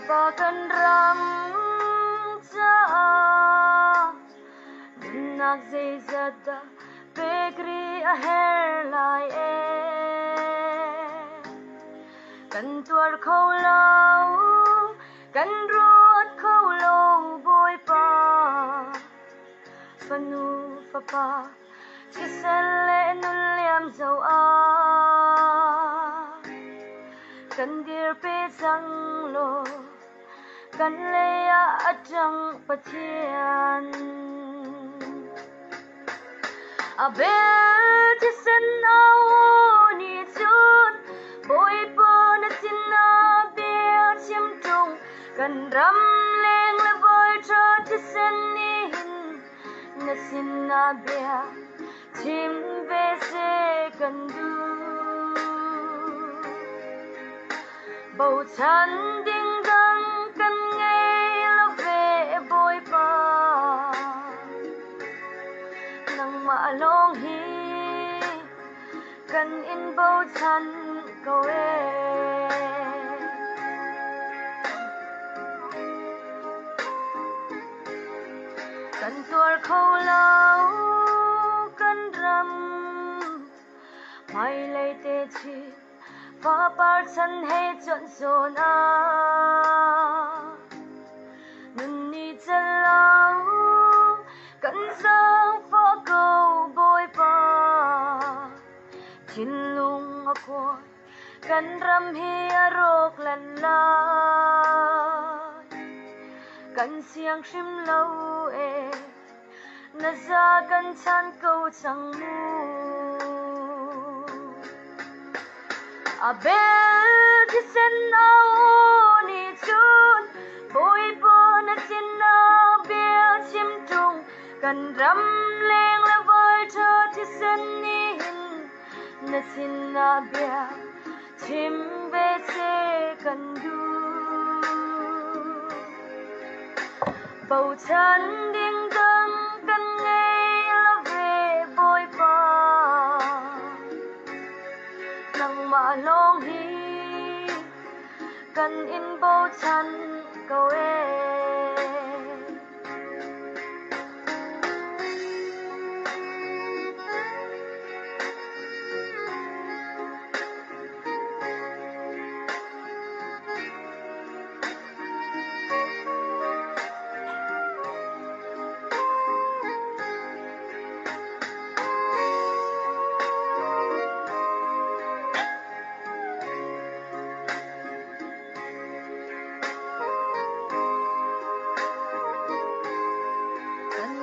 ba kan ram cha nak zai zada pekri a hair lai e kan tuar khâu lâu kan ruột khâu lâu bôi pa fanu fa pa chỉ sen lệ nun liam dầu a kan dir pe sang lo kan le a chang pathian a bel chỉ sen ao ni chun bôi pa na sin na bia chim trung kan ram leng le voi cho chỉ sen ni na sin na bia chim về se kan du bầu chan ding dang kan nghe lo về bôi pa nang ma long hi kan in bầu chan câu e kan tuar khâu lâu kan ram mai lei te chi fa par chan he chon zon a nun ni chalau kan sang fa câu bôi pa chin lung a ko kan ram hi a rok lan la kan siang shim lâu e na za kan chan câu chang mu a bel chỉ sen ao ni chun bôi po na sin na bia chim trung kan ram leng la voi cho chỉ sen ni na sin na bia chim về se kan du bầu chan ding dang kan nghe lo về bôi pa nang ma long hi kan in bầu chan câu e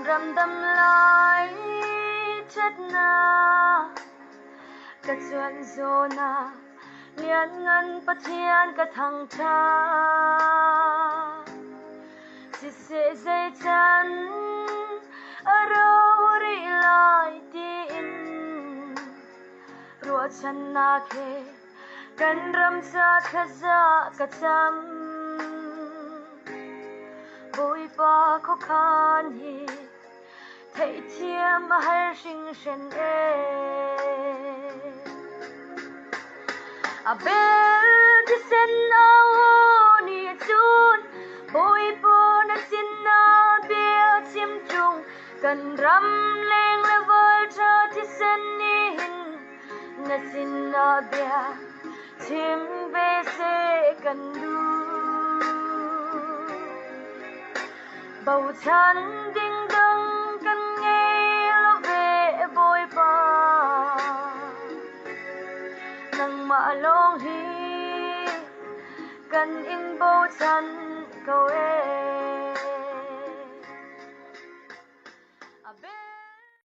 ram đâm lại chất na cả chuyện zona liên ngân bắt thiên cả thằng cha chỉ sẽ dây chân ở đâu đi lại tin rùa chân na khe kan ram sa khaza cả chăm bôi pa khó khăn hi thấy thiêm mà hay sinh sinh e a bel chỉ sen ao ni chun bôi po na sin na bia chim trung kan ram leng le voi cho chỉ sen ni na sin na bia chim về se kan du bầu chan ding dang kan nghe lo về bôi pa nang ma long hi kan in bầu chan câu e